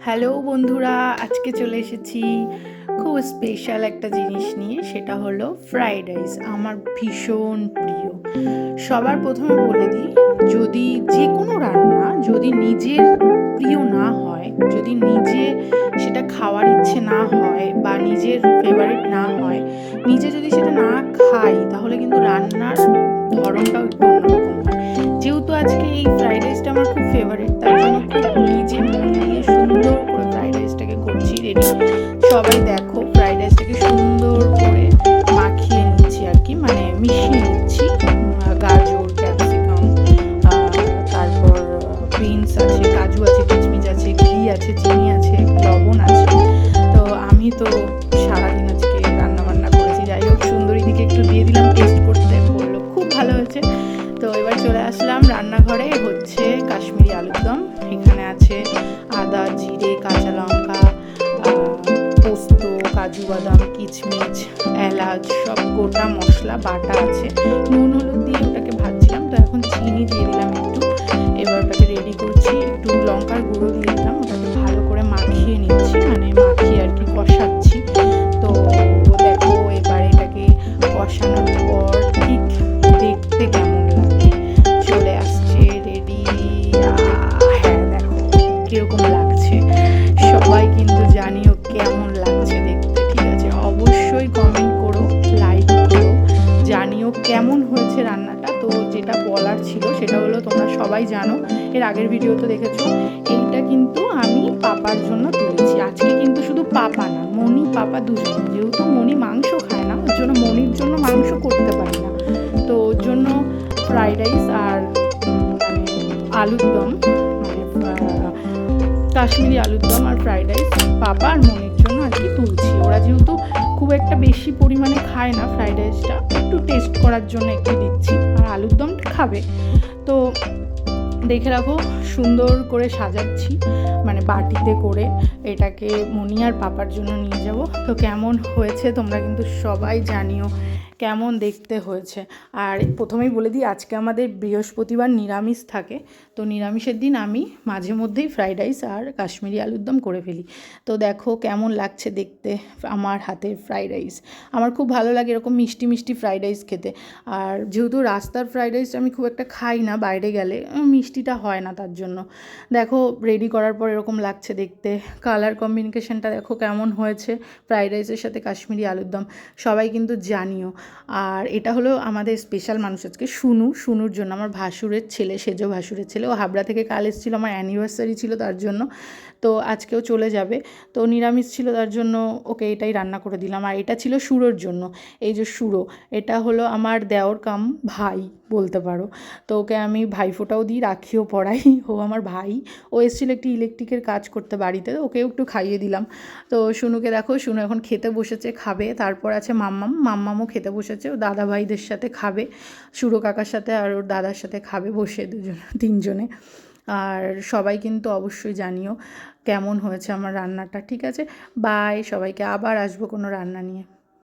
Hello বন্ধুরা, আজকে চলে এসেছি খুব স্পেশাল একটা জিনিস নিয়ে। সেটা হলো ফ্রাইড রাইস। আমার ভীষণ প্রিয়। সবার প্রথমে বলে দিই, যদি যে কোনো রান্না যদি নিজের প্রিয় না হয়, যদি নিজে সেটা খাওয়ার ইচ্ছে না হয় বা নিজের ফেভারিট না হয়, নিজে যদি সেটা না খাই, তাহলে কিন্তু রান্নার ধরনটাও একটু অন্যরকম হয়। যেহেতু আজকে এই ফ্রাইড রাইসটা আমার খুব ফেভারিট, তার জন্য খুব নিজে মন দিয়ে সুন্দর করে ফ্রাইড রাইসটাকে করছি রেডি। সবাই দেখো, ফ্রাইড রাইসটাকে সুন্দর করে মাখিয়ে নিচ্ছি আর কি, মানে মিশিয়ে নিচ্ছি। গাজর, ক্যাপসিকাম, তারপর বিনস আছে, কাজু আছে, কিচমিচ আছে, ঘি আছে, চিনি আছে, লবণ আছে। তো আমি তো সারাদিন আজকে রান্না বান্না করেছি। যাই হোক, সুন্দরীদিকে একটু দিয়ে দিলাম টেস্ট করতে, বললো খুব ভালো হয়েছে। তো এবার চলে আসলাম রান্নাঘরে। হচ্ছে কাশ্মীরি আলুর দম। এখানে আছে আদা, জিরে, কাঁচা লঙ্কা, পোস্ত, কাজু বাদাম, কিচমিচ, এলাচ, সব গোটা মশলা বাটা আছে। নুন হলুদ দিয়ে ওটাকে ভাজছিলাম, তো এখন চিনি দিয়ে দিলাম একটু। এবার ওটাকে রেডি করছি, একটু লঙ্কার গুঁড়ো দিয়ে দিলাম। ওটাকে ভালো করে মাখিয়ে নিচ্ছি, মানে মাখিয়ে আর কি কষাচ্ছি। তো দেখো, এবার এটাকে কষানোর পর ঠিক দেখতে কেমন লাগে চলে আসছে রেডি। হ্যাঁ, দেখো কিরকম লাগছে। সবাই কিন্তু জানিও কেমন লাগছে দেখতে, ঠিক আছে? অবশ্যই কমেন্ট করো, লাইক করো, জানিও কেমন হয়েছে রান্নাটা। তো যেটা বলার ছিল সেটা হলো, তোমরা সবাই জানো, এর আগের ভিডিও তো দেখেছো, এইটা কিন্তু আমি পাপার জন্য তুলেছি। আজকে কিন্তু শুধু পাপা না, মনি পাপা দুজন, যেহেতু মনি মাংস খায় না, ওর জন্য মনির জন্য মাংস করতে পারি না। তো ওর জন্য ফ্রাইড রাইস আর মানে আলুর দম, মানে কাশ্মীরি আলুর দম আর ফ্রাইড রাইস পাপা আর মনির জন্য আর কি তুলছি। ওরা যেহেতু খুব একটা বেশি পরিমাণে খায় না ফ্রাইড রাইসটা, একটু টেস্ট করার জন্য একটু দিচ্ছি। আর আলুর দমটা খাবে। তো দেখে রাখো, সুন্দর করে সাজাচ্ছি, মানে বাটিতে করে এটাকে মনি আর পাপার জন্য নিয়ে যাব। তো কেমন হয়েছে তোমরা কিন্তু সবাই জানিও কেমন দেখতে হয়েছে। আর প্রথমেই বলে দিই, আজকে আমাদের বৃহস্পতিবার নিরামিষ থাকে। তো নিরামিষের দিন আমি মাঝে মধ্যেই ফ্রাইড রাইস আর কাশ্মীরি আলুর দম করে ফেলি। তো দেখো কেমন লাগছে দেখতে আমার হাতের ফ্রাইড রাইস। আমার খুব ভালো লাগে এরকম মিষ্টি মিষ্টি ফ্রাইড রাইস খেতে। আর যেহেতু রাস্তার ফ্রাইড রাইস আমি খুব একটা খাই না, বাইরে গেলে মিষ্টিটা হয় না, তার জন্য দেখো রেডি করার পর এরকম লাগছে দেখতে। কালার কম্বিনেশনটা দেখো কেমন হয়েছে ফ্রাইড রাইসের সাথে কাশ্মীরি আলুর দম। সবাই কিন্তু জানিও। আর এটা হলো আমাদের স্পেশাল মানুষ আজকে শুনুর জন্য, আমার ভাসুরের ছেলে, সেজ ভাসুরের ছেলে। ও হাবড়া থেকে কাল এসেছিলো, আমার অ্যানিভার্সারি ছিল তার জন্য। তো আজকেও চলে যাবে। তো নিরামিষ ছিল, তার জন্য ওকে এটাই রান্না করে দিলাম। আর এটা ছিল সুরোর জন্য। এই যে সুরো, এটা হলো আমার দেওর কাম ভাই বলতে পারো। তো ওকে আমি ভাইফোঁটাও দিই, রাখিও পড়াই। ও আমার ভাই। ও এসেছিলো একটি ইলেকট্রিকের কাজ করতে বাড়িতে, ওকেও একটু খাইয়ে দিলাম। তো শুনুকে দেখো, শুনু এখন খেতে বসেছে, খাবে। তারপর আছে মাম্মামও খেতে বসেছে, ও দাদা ভাইদের সাথে খাবে, সুরো কাকার সাথে আর ওর দাদার সাথে খাবে বসে তিনজনে। আর সবাই কিন্তু অবশ্যই জানিও কেমন হয়েছে আমার রান্নাটা, ঠিক আছে? বাই, সবাইকে আবার আসবো কোনো রান্না নিয়ে।